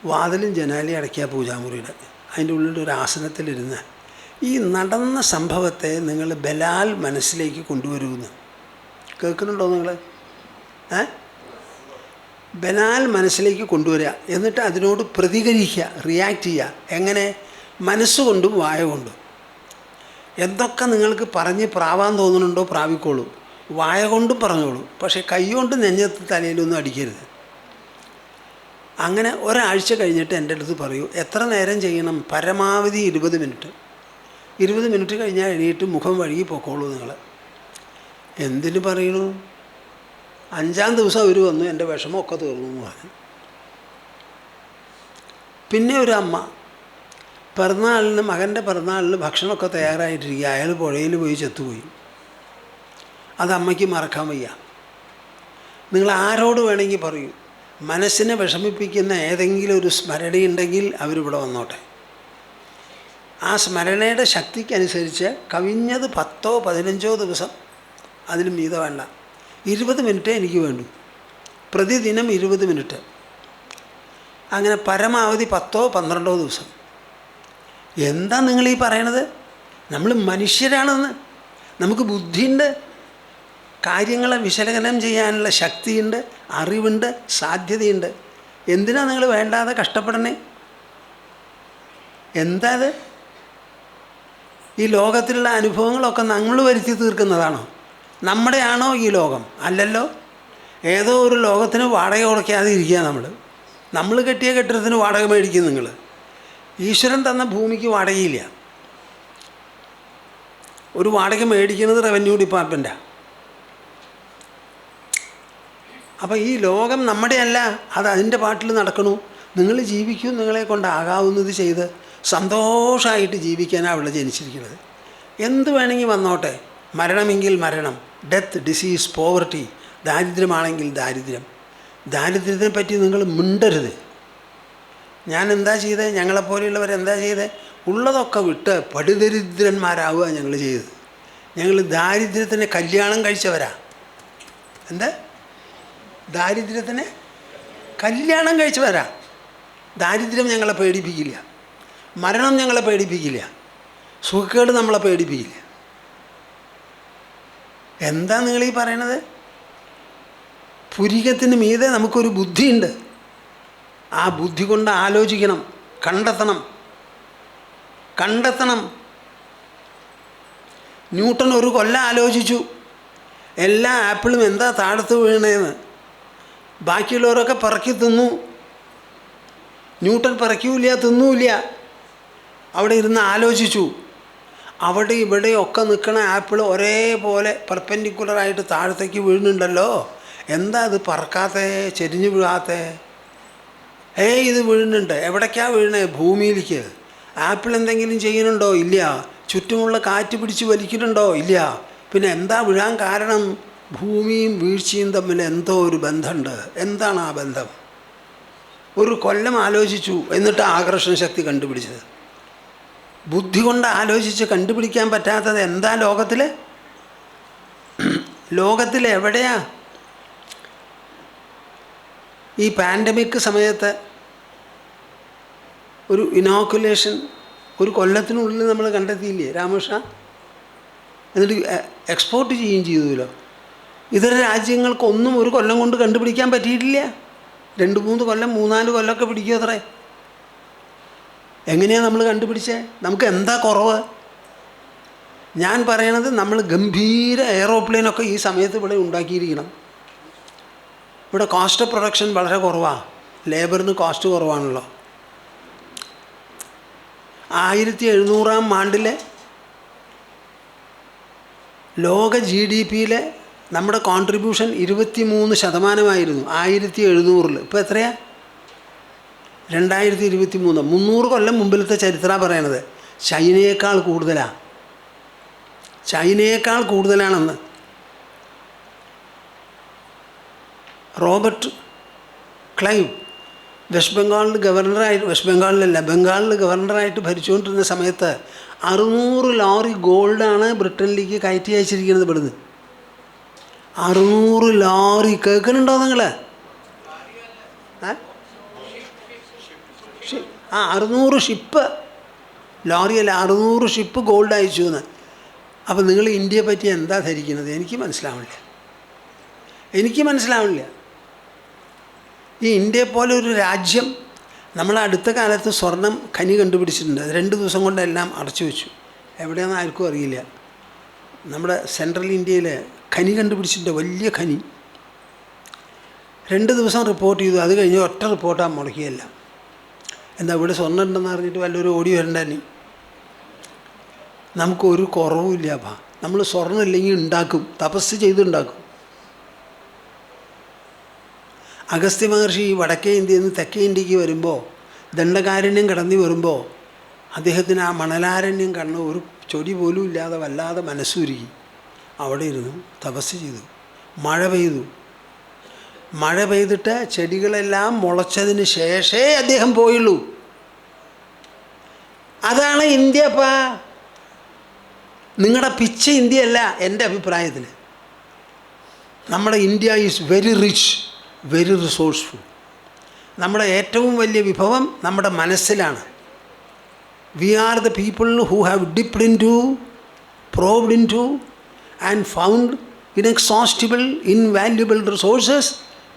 വാതിലും ജനാലയും അടയ്ക്കുക പൂജാമുറിയുടെ. അതിൻ്റെ ഉള്ളിൽ ഒരു ആസനത്തിലിരുന്ന് ഈ നടന്ന സംഭവത്തെ നിങ്ങൾ ബലാൽ മനസ്സിലേക്ക് കൊണ്ടുവരുമെന്ന്. കേൾക്കുന്നുണ്ടോ നിങ്ങൾ? ബലാൽ മനസ്സിലേക്ക് കൊണ്ടുവരിക, എന്നിട്ട് അതിനോട് പ്രതികരിക്കുക, റിയാക്ട് ചെയ്യുക. എങ്ങനെ? മനസ്സുകൊണ്ടും വായ കൊണ്ടും. എന്തൊക്കെ നിങ്ങൾക്ക് പറഞ്ഞ് പ്രാവാൻ തോന്നുന്നുണ്ടോ പ്രാവിക്കോളൂ. വായ കൊണ്ടും പറഞ്ഞോളൂ, പക്ഷേ കൈ കൊണ്ട് നെഞ്ഞത്ത് തലയിലൊന്നും അടിക്കരുത്. അങ്ങനെ ഒരാഴ്ച കഴിഞ്ഞിട്ട് എൻ്റെ അടുത്ത് പറയൂ, എത്ര നേരം ചെയ്യണം? പരമാവധി 20 മിനിറ്റ്. 20 മിനിറ്റ് കഴിഞ്ഞാൽ എണീറ്റ് മുഖം വഴുകി പൊക്കോളൂ നിങ്ങൾ. എന്തിനു പറയണു? 5-ാം ദിവസം അവർ വന്നു, എൻ്റെ വിഷമമൊക്കെ തീർന്നു എന്ന് പറഞ്ഞു. പിന്നെ ഒരു അമ്മ പിറന്നാളിന്, മകൻ്റെ പിറന്നാളിന് ഭക്ഷണമൊക്കെ തയ്യാറായിട്ടിരിക്കുക, അയാൾ പുഴയിൽ പോയി ചത്തുപോയി. അത് അമ്മയ്ക്ക് മറക്കാൻ വയ്യ. നിങ്ങൾ ആരോട് വേണമെങ്കിൽ പറയൂ, മനസ്സിനെ വിഷമിപ്പിക്കുന്ന ഏതെങ്കിലും ഒരു സ്മരണയുണ്ടെങ്കിൽ അവരിവിടെ വന്നോട്ടെ. ആ സ്മരണയുടെ ശക്തിക്കനുസരിച്ച് കവിഞ്ഞത് 10-15 ദിവസം, അതിലും മീത വേണ്ട, 20 മിനിറ്റ് എനിക്ക് വേണ്ടു. പ്രതിദിനം 20 മിനിറ്റ്. അങ്ങനെ പരമാവധി 10-12 ദിവസം. എന്താ നിങ്ങളീ പറയണത്? നമ്മൾ മനുഷ്യരാണെന്ന്, നമുക്ക് ബുദ്ധിയുണ്ട്, കാര്യങ്ങളെ വിശകലനം ചെയ്യാനുള്ള ശക്തിയുണ്ട്, അറിവുണ്ട്, സാധ്യതയുണ്ട്. എന്തിനാ നിങ്ങൾ വേണ്ടാതെ കഷ്ടപ്പെടണേ? എന്താ അത്? ഈ ലോകത്തിലുള്ള അനുഭവങ്ങളൊക്കെ നമ്മൾ വരുത്തി തീർക്കുന്നതാണോ? നമ്മുടെയാണോ ഈ ലോകം? അല്ലല്ലോ. ഏതോ ഒരു ലോകത്തിന് വാടക കൊടുക്കാതെ ഇരിക്കുക നമ്മൾ കെട്ടിയ കെട്ടിടത്തിന് വാടക മേടിക്കും നിങ്ങൾ. ഈശ്വരൻ തന്ന ഭൂമിക്ക് വാടകയില്ല. ഒരു വാടക മേടിക്കുന്നത് റവന്യൂ ഡിപ്പാർട്ട്മെൻറ്റാണ്. അപ്പോൾ ഈ ലോകം നമ്മുടെയല്ല, അത് അതിൻ്റെ പാട്ടിൽ നടക്കണു. നിങ്ങൾ ജീവിക്കൂ, നിങ്ങളെ കൊണ്ടാകാവുന്നത് ചെയ്ത് സന്തോഷമായിട്ട് ജീവിക്കാനാണ് അവിടെ ജനിച്ചിരിക്കുന്നത്. എന്ത് വേണമെങ്കിൽ വന്നോട്ടെ. മരണമെങ്കിൽ മരണം, ഡെത്ത്, ഡിസീസ്, പോവർട്ടി, ദാരിദ്ര്യമാണെങ്കിൽ ദാരിദ്ര്യം. ദാരിദ്ര്യത്തിനെ പറ്റി നിങ്ങൾ മിണ്ടരുത്. ഞാൻ എന്താ ചെയ്തത്? ഞങ്ങളെപ്പോലെയുള്ളവരെന്താ ചെയ്തത്? ഉള്ളതൊക്കെ വിട്ട് പടുദരിദ്രന്മാരാവുക ഞങ്ങൾ ചെയ്തത്. ഞങ്ങൾ ദാരിദ്ര്യത്തിന് കല്യാണം കഴിച്ചവരാ. എന്താ? ദാരിദ്ര്യത്തിന് കല്യാണം കഴിച്ചവരാ. ദാരിദ്ര്യം ഞങ്ങളെ പേടിപ്പിക്കില്ല, മരണം ഞങ്ങളെ പേടിപ്പിക്കില്ല, സുഖക്കേട് നമ്മളെ പേടിപ്പിക്കില്ല. എന്താ നിങ്ങളീ പറയണത്? പുരികത്തിന് മീതെ നമുക്കൊരു ബുദ്ധിയുണ്ട്. ആ ബുദ്ധി കൊണ്ട് ആലോചിക്കണം, കണ്ടെത്തണം. ന്യൂട്ടൺ ഒരു കൊല്ലം ആലോചിച്ചു എല്ലാ ആപ്പിളും എന്താ താഴത്ത് വീണേന്ന്. ബാക്കിയുള്ളവരൊക്കെ പറക്കി തിന്നു, ന്യൂട്ടൺ പറക്കൂല, തിന്നൂല. അവിടെ ഇരുന്ന് ആലോചിച്ചു. അവിടെ ഇവിടെയൊക്കെ നിൽക്കണ ആപ്പിൾ ഒരേപോലെ പെർപെൻഡിക്കുലറായിട്ട് താഴത്തേക്ക് വീഴുന്നുണ്ടല്ലോ. എന്താ ഇത് പറക്കാത്തേ, ചെരിഞ്ഞു വീഴാത്തേ? ഇത് വീഴുന്നുണ്ട്. എവിടേക്കാണ് വീഴണേ? ഭൂമിയിലേക്ക്. ആപ്പിൾ എന്തെങ്കിലും ചെയ്യുന്നുണ്ടോ? ഇല്ല. ചുറ്റുമുള്ള കാറ്റ് പിടിച്ച് വലിക്കുന്നുണ്ടോ? ഇല്ല. പിന്നെ എന്താ വീഴാൻ കാരണം? ഭൂമിയും വീഴ്ചയും തമ്മിൽ എന്തോ ഒരു ബന്ധമുണ്ട്. എന്താണ് ആ ബന്ധം? ഒരു കൊല്ലം ആലോചിച്ചു, എന്നിട്ട് ആകർഷണ ശക്തി കണ്ടുപിടിച്ചത്. ബുദ്ധി കൊണ്ട് ആലോചിച്ച് കണ്ടുപിടിക്കാൻ പറ്റാത്തത് എന്താ ലോകത്തിൽ എവിടെയാ? ഈ പാൻഡമിക് സമയത്ത് ഒരു ഇനോക്കുലേഷൻ ഒരു കൊല്ലത്തിനുള്ളിൽ നമ്മൾ കണ്ടെത്തിയില്ലേ രാമകൃഷ്ണ? എന്നിട്ട് എക്സ്പോർട്ട് ചെയ്യുകയും ചെയ്തുല്ലോ. ഇതര രാജ്യങ്ങൾക്കൊന്നും ഒരു കൊല്ലം കൊണ്ട് കണ്ടുപിടിക്കാൻ പറ്റിയിട്ടില്ല. 2-3 കൊല്ലം, 3-4 കൊല്ലമൊക്കെ പിടിക്കും അത്രേ. എങ്ങനെയാണ് നമ്മൾ കണ്ടുപിടിച്ചേ? നമുക്ക് എന്താ കുറവ്? ഞാൻ പറയണത്, നമ്മൾ ഗംഭീര എയറോപ്ലെയിനൊക്കെ ഈ സമയത്ത് ഇവിടെ ഉണ്ടാക്കിയിരിക്കണം. ഇവിടെ കോസ്റ്റ് ഓഫ് പ്രൊഡക്ഷൻ വളരെ കുറവാണ്. ലേബറിന് കോസ്റ്റ് കുറവാണല്ലോ. 1700-ാം ആണ്ടിലെ ലോക GDP-യിലെ നമ്മുടെ കോൺട്രിബ്യൂഷൻ 23% 1700-ൽ. ഇപ്പോൾ എത്രയാ? 2023. 300 കൊല്ലം മുമ്പിലത്തെ ചരിത്രമാണ് പറയണത്. ചൈനയേക്കാൾ കൂടുതലാണെന്ന്. റോബർട്ട് ക്ലൈവ് ബംഗാളിൽ ഗവർണറായിട്ട് ഭരിച്ചുകൊണ്ടിരുന്ന സമയത്ത് 600 ലോറി ഗോൾഡാണ് ബ്രിട്ടനിലേക്ക് കയറ്റി അയച്ചിരിക്കുന്നത്. ഇവിടുന്ന് 600 ലോറി. കേൾക്കുന്നുണ്ടോ നിങ്ങൾ? 600 ഷിപ്പ്, ലോറിയല്ല, 600 ഷിപ്പ് ഗോൾഡ് അയച്ചു എന്ന്. അപ്പോൾ നിങ്ങൾ ഇന്ത്യയെ പറ്റി എന്താ ധരിക്കുന്നത്? എനിക്ക് മനസ്സിലാവില്ല. ഈ ഇന്ത്യയെ പോലെ ഒരു രാജ്യം, നമ്മൾ അടുത്ത കാലത്ത് സ്വർണം ഖനി കണ്ടുപിടിച്ചിട്ടുണ്ട്. അത് 2 ദിവസം കൊണ്ട് എല്ലാം അടച്ചു വെച്ചു. എവിടെയാണെന്ന് ആർക്കും അറിയില്ല. നമ്മുടെ സെൻട്രൽ ഇന്ത്യയിൽ ഖനി കണ്ടുപിടിച്ചിട്ടുണ്ട്, വലിയ ഖനി. 2 ദിവസം റിപ്പോർട്ട് ചെയ്തു. അത് കഴിഞ്ഞ് ഒറ്റ റിപ്പോർട്ടാ മുടക്കിയല്ല. എന്താ ഇവിടെ സ്വർണ്ണം ഉണ്ടെന്ന് അറിഞ്ഞിട്ട് വല്ലൊരു ഓടി വരണ്ടനി. നമുക്കൊരു കുറവുമില്ല. അപ്പം നമ്മൾ സ്വർണ്ണം ഇല്ലെങ്കിൽ ഉണ്ടാക്കും, തപസ് ചെയ്തുണ്ടാക്കും. അഗസ്ത്യ മഹർഷി വടക്കേ ഇന്ത്യയിൽ നിന്ന് തെക്കേ ഇന്ത്യക്ക് വരുമ്പോൾ, ദണ്ഡകാരണ്യം കടന്നു വരുമ്പോൾ അദ്ദേഹത്തിന് ആ മണലാരണ്യം കണ്ണ് ഒരു ചൊടി പോലും ഇല്ലാതെ വല്ലാതെ മനസ്സുരുകി. അവിടെ ഇരുന്നു തപസ് ചെയ്തു. മഴ പെയ്തു. മഴ പെയ്തിട്ട് ചെടികളെല്ലാം മുളച്ചതിന് ശേഷമേ അദ്ദേഹം പോയുള്ളൂ. അതാണ് ഇന്ത്യപ്പാ. നിങ്ങളുടെ പിച്ച ഇന്ത്യയല്ല എൻ്റെ അഭിപ്രായത്തിൽ. നമ്മുടെ India is very rich, very resourceful. നമ്മുടെ ഏറ്റവും വലിയ വിഭവം നമ്മുടെ മനസ്സിലാണ്. We are the people who have dipped into, probed into and found inexhaustible, invaluable resources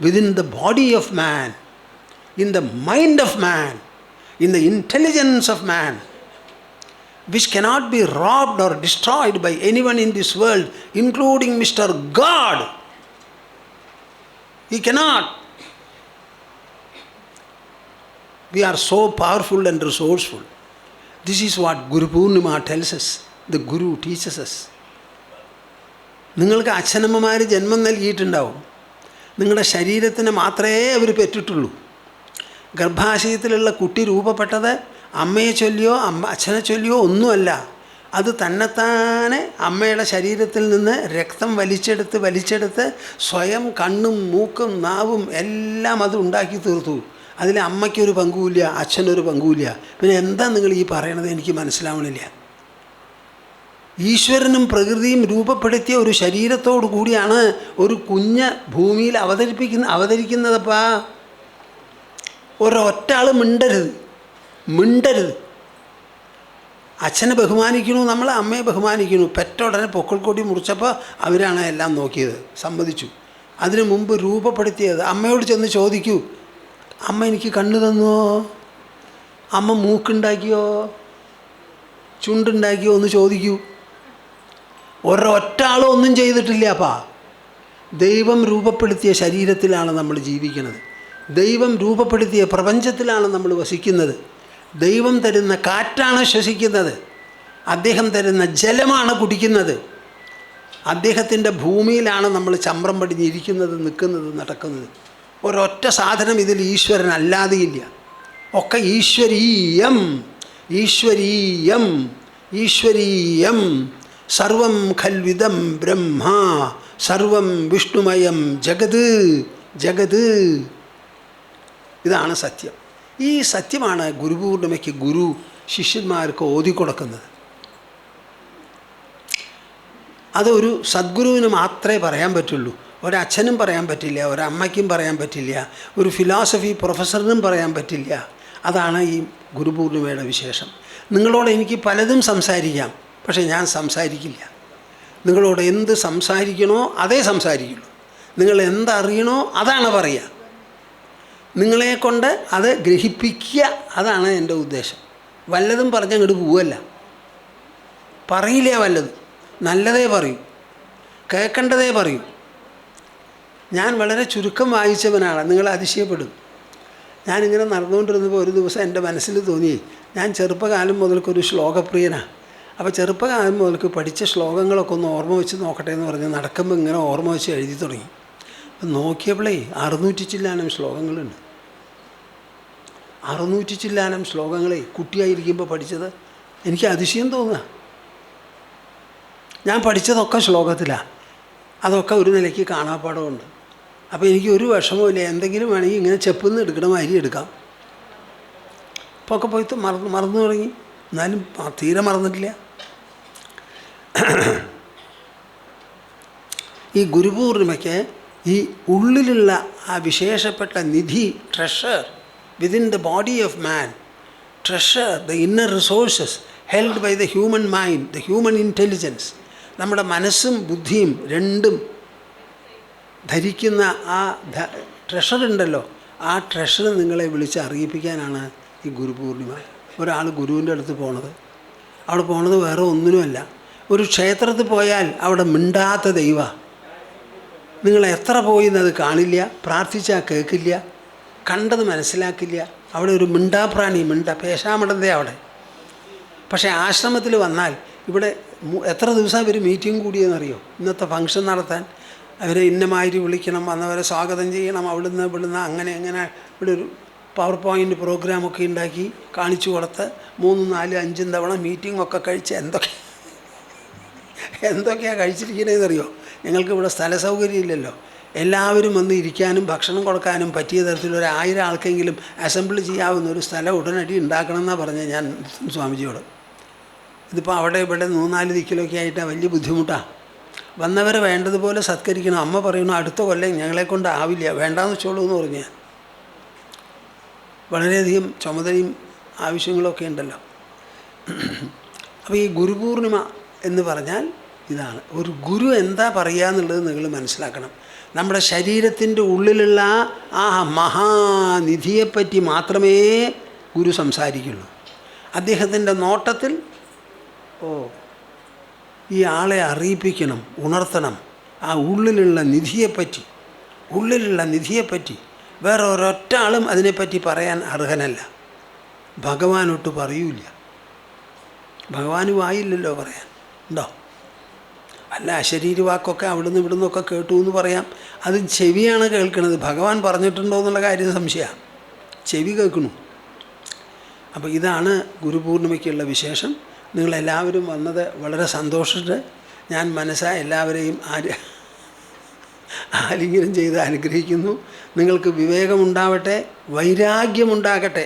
within the body of man, in the mind of man, in the intelligence of man, which cannot be robbed or destroyed by anyone in this world, including Mr. God. He cannot. We are so powerful and resourceful. This is what Guru Purnima tells us. The Guru teaches us. നിങ്ങൾക്ക് അച്ഛനമ്മമാർ ജന്മം നൽകിയിട്ടുണ്ടാവും. നിങ്ങളുടെ ശരീരത്തിന് മാത്രമേ അവർ പെറ്റിട്ടുള്ളൂ. ഗർഭാശയത്തിലുള്ള കുട്ടി രൂപപ്പെട്ടത് അമ്മയെ ചൊല്ലിയോ അച്ഛനെ ചൊല്ലിയോ ഒന്നുമല്ല. അത് തന്നെത്താനെ അമ്മയുടെ ശരീരത്തിൽ നിന്ന് രക്തം വലിച്ചെടുത്ത് സ്വയം കണ്ണും മൂക്കും നാവും എല്ലാം അത് ഉണ്ടാക്കി തീർത്തു. അതിൽ അമ്മയ്ക്കൊരു പങ്കുമില്ല, അച്ഛനൊരു പങ്കുമില്ല. പിന്നെ എന്താ നിങ്ങൾ ഈ പറയണത്? എനിക്ക് മനസ്സിലാവണില്ല. ഈശ്വരനും പ്രകൃതിയും രൂപപ്പെടുത്തിയ ഒരു ശരീരത്തോടു കൂടിയാണ് ഒരു കുഞ്ഞ് ഭൂമിയിൽ അവതരിക്കുന്നതപ്പാ. ഒരൊറ്റ ആൾ മിണ്ടരുത്. അച്ഛനെ ബഹുമാനിക്കണു, നമ്മൾ അമ്മയെ ബഹുമാനിക്കണു. പെറ്റ ഉടനെ പൊക്കിൾക്കൊടി മുറിച്ചപ്പോൾ അവരാണ് എല്ലാം നോക്കിയത്, സമ്മതിച്ചു. അതിനു മുമ്പ് രൂപപ്പെടുത്തിയത്. അമ്മയോട് ചെന്ന് ചോദിക്കൂ, അമ്മ എനിക്ക് കണ്ണ് തന്നുവോ? അമ്മ മൂക്കുണ്ടാക്കിയോ? ചുണ്ടുണ്ടാക്കിയോ? ഒന്ന് ചോദിക്കൂ. ഒരൊറ്റ ആളും ഒന്നും ചെയ്തിട്ടില്ലപ്പാ. ദൈവം രൂപപ്പെടുത്തിയ ശരീരത്തിലാണ് നമ്മൾ ജീവിക്കുന്നത്. ദൈവം രൂപപ്പെടുത്തിയ പ്രപഞ്ചത്തിലാണ് നമ്മൾ വസിക്കുന്നത്. ദൈവം തരുന്ന കാറ്റാണ് ശ്വസിക്കുന്നത്. അദ്ദേഹം തരുന്ന ജലമാണ് കുടിക്കുന്നത്. അദ്ദേഹത്തിൻ്റെ ഭൂമിയിലാണ് നമ്മൾ ചമ്രം പടിഞ്ഞിരിക്കുന്നത്, നിൽക്കുന്നത്, നടക്കുന്നത്. ഒരൊറ്റ സാധനം ഇതിൽ ഈശ്വരൻ അല്ലാതെയില്ല. ഒക്കെ ഈശ്വരീയം, ഈശ്വരീയം, ഈശ്വരീയം. സർവം ഖൽവിദം ബ്രഹ്മ, സർവം വിഷ്ണുമയം ജഗത്. ഇതാണ് സത്യം. ഈ സത്യമാണ് ഗുരുപൂർണിമയ്ക്ക് ഗുരു ശിഷ്യന്മാർക്ക് ഓതിക്കൊടുക്കുന്നത്. അതൊരു സദ്ഗുരുവിന് മാത്രമേ പറയാൻ പറ്റുള്ളൂ. ഒരച്ഛനും പറയാൻ പറ്റില്ല, ഒരമ്മയ്ക്കും പറയാൻ പറ്റില്ല, ഒരു ഫിലോസഫി പ്രൊഫസറിനും പറയാൻ പറ്റില്ല. അതാണ് ഈ ഗുരുപൂർണിമയുടെ വിശേഷം. നിങ്ങളോട് എനിക്ക് പലതും സംസാരിക്കാം, പക്ഷേ ഞാൻ സംസാരിക്കില്ല. നിങ്ങളോട് എന്ത് സംസാരിക്കണോ അതേ സംസാരിക്കുള്ളൂ. നിങ്ങൾ എന്തറിയണോ അതാണ് പറയുക. നിങ്ങളെക്കൊണ്ട് അത് ഗ്രഹിപ്പിക്കുക, അതാണ് എൻ്റെ ഉദ്ദേശം. വല്ലതും പറഞ്ഞങ്ങോട്ട് പോവല്ല. പറയില്ല വല്ലതും, നല്ലതേ പറയൂ, കേൾക്കേണ്ടതേ പറയൂ. ഞാൻ വളരെ ചുരുക്കം വായിച്ചവനാണ്, നിങ്ങൾ അതിശയപ്പെടും. ഞാനിങ്ങനെ നടന്നുകൊണ്ടിരുന്നപ്പോൾ ഒരു ദിവസം എൻ്റെ മനസ്സിൽ തോന്നി, ഞാൻ ചെറുപ്പകാലം മുതൽക്കൊരു ശ്ലോകപ്രിയനാണ്. അപ്പോൾ ചെറുപ്പകാലം മുതൽക്ക് പഠിച്ച ശ്ലോകങ്ങളൊക്കെ ഒന്ന് ഓർമ്മ വെച്ച് നോക്കട്ടെ എന്ന് പറഞ്ഞ് നടക്കുമ്പോൾ ഇങ്ങനെ ഓർമ്മ വെച്ച് എഴുതി തുടങ്ങി. അപ്പം നോക്കിയപ്പോഴേ 600 ചില്ലാനം ശ്ലോകങ്ങളുണ്ട്. 600 ചില്ലാനം ശ്ലോകങ്ങളെ കുട്ടിയായിരിക്കുമ്പോൾ പഠിച്ചത്. എനിക്ക് അതിശയം തോന്നുക. ഞാൻ പഠിച്ചതൊക്കെ ശ്ലോകത്തിലാണ്. അതൊക്കെ ഒരു നിലയ്ക്ക് കാണാപ്പാടമുണ്ട്. അപ്പോൾ എനിക്ക് ഒരു വിഷമമില്ല. എന്തെങ്കിലും വേണമെങ്കിൽ ഇങ്ങനെ ചെപ്പിന്ന് എടുക്കണം, അരി എടുക്കാം. അപ്പോൾ ഒക്കെ പോയി മറന്നു തുടങ്ങി. എന്നാലും തീരെ മറന്നിട്ടില്ല. ഈ ഗുരുപൂർണിമയ്ക്ക് ഈ ഉള്ളിലുള്ള ആ വിശേഷപ്പെട്ട നിധി, treasure within the body of man, treasure the inner resources held by the human mind, the human intelligence, നമ്മുടെ മനസ്സും ബുദ്ധിയും രണ്ടും ധരിക്കുന്ന ആ ട്രഷറുണ്ടല്ലോ, ആ ട്രഷർ നിങ്ങളെ വിളിച്ച് അറിയിപ്പിക്കാനാണ് ഈ ഗുരുപൂർണിമ. ഒരാൾ ഗുരുവിൻ്റെ അടുത്ത് പോണത്, അവിടെ പോണത് വേറെ ഒന്നിനുമല്ല. ഒരു ക്ഷേത്രത്തിൽ പോയാൽ അവിടെ മിണ്ടാത്ത ദൈവ. നിങ്ങൾ എത്ര പോയി എന്നത് കാണില്ല, പ്രാർത്ഥിച്ചാൽ കേൾക്കില്ല, കണ്ടത് മനസ്സിലാക്കില്ല. അവിടെ ഒരു മിണ്ടാപ്രാണി, പേശാമിടന്തേ അവിടെ. പക്ഷേ ആശ്രമത്തിൽ വന്നാൽ ഇവിടെ എത്ര ദിവസം അവർ മീറ്റിംഗ് കൂടിയെന്നറിയോ? ഇന്നത്തെ ഫംഗ്ഷൻ നടത്താൻ അവരെ ഇന്നമാതിരി വിളിക്കണം, വന്നവരെ സ്വാഗതം ചെയ്യണം, ഇവിടുന്ന് അങ്ങനെ ഇവിടെ ഒരു പവർ പോയിൻ്റ് പ്രോഗ്രാമൊക്കെ ഉണ്ടാക്കി കാണിച്ചു കൊടുത്ത് 3, 4, 5 തവണ മീറ്റിംഗൊക്കെ കഴിച്ച് എന്തൊക്കെയാണ് കഴിച്ചിരിക്കണേന്നറിയോ? ഞങ്ങൾക്ക് ഇവിടെ സ്ഥല സൗകര്യം ഇല്ലല്ലോ. എല്ലാവരും വന്ന് ഇരിക്കാനും ഭക്ഷണം കൊടുക്കാനും പറ്റിയ തരത്തിൽ 1000 ആൾക്കെങ്കിലും അസംബിൾ ചെയ്യാവുന്ന ഒരു സ്ഥലം ഉടനടി ഉണ്ടാക്കണമെന്നാണ് പറഞ്ഞത് ഞാൻ സ്വാമിജിയോട്. ഇതിപ്പോൾ അവിടെ ഇവിടെ 3-4 ദിക്കിലൊക്കെ ആയിട്ടാണ്, വലിയ ബുദ്ധിമുട്ടാണ്. വന്നവരെ വേണ്ടതുപോലെ സത്കരിക്കണം. അമ്മ പറയുന്നു അടുത്ത കൊല്ലം ഞങ്ങളെക്കൊണ്ട് ആവില്ല, വേണ്ടാന്ന് വെച്ചോളൂ എന്ന് പറഞ്ഞു. ഞാൻ വളരെയധികം ചുമതലയും ആവശ്യങ്ങളൊക്കെ ഉണ്ടല്ലോ. അപ്പോൾ ഈ ഗുരുപൂർണിമ എന്ന് പറഞ്ഞാൽ ഇതാണ്. ഒരു ഗുരു എന്താ പറയുക എന്നുള്ളത് നിങ്ങൾ മനസ്സിലാക്കണം. നമ്മുടെ ശരീരത്തിൻ്റെ ഉള്ളിലുള്ള ആ മഹാനിധിയെപ്പറ്റി മാത്രമേ ഗുരു സംസാരിക്കുള്ളൂ. അദ്ദേഹത്തിൻ്റെ നോട്ടത്തിൽ ഈ ആളെ അറിയിപ്പിക്കണം, ഉണർത്തണം ആ ഉള്ളിലുള്ള നിധിയെപ്പറ്റി. വേറെ ഒരൊറ്റ ആളും അതിനെപ്പറ്റി പറയാൻ അർഹനല്ല. ഭഗവാനൊട്ട് പറയൂല. ഭഗവാന് വായില്ലല്ലോ പറയാൻ, ഉണ്ടോ? അല്ല, അശരീരി വാക്കൊക്കെ അവിടുന്ന് ഇവിടുന്നൊക്കെ കേട്ടു എന്ന് പറയാം. അത് ചെവിയാണ് കേൾക്കുന്നത്. ഭഗവാൻ പറഞ്ഞിട്ടുണ്ടോ എന്നുള്ള കാര്യം സംശയമാണ്. ചെവി കേൾക്കണു. അപ്പോൾ ഇതാണ് ഗുരുപൂർണിമയ്ക്കുള്ള വിശേഷം. നിങ്ങളെല്ലാവരും വന്നത് വളരെ സന്തോഷിച്ച് ഞാൻ എല്ലാവരെയും ആലിംഗനം ചെയ്ത് അനുഗ്രഹിക്കുന്നു. നിങ്ങൾക്ക് വിവേകമുണ്ടാവട്ടെ, വൈരാഗ്യമുണ്ടാകട്ടെ.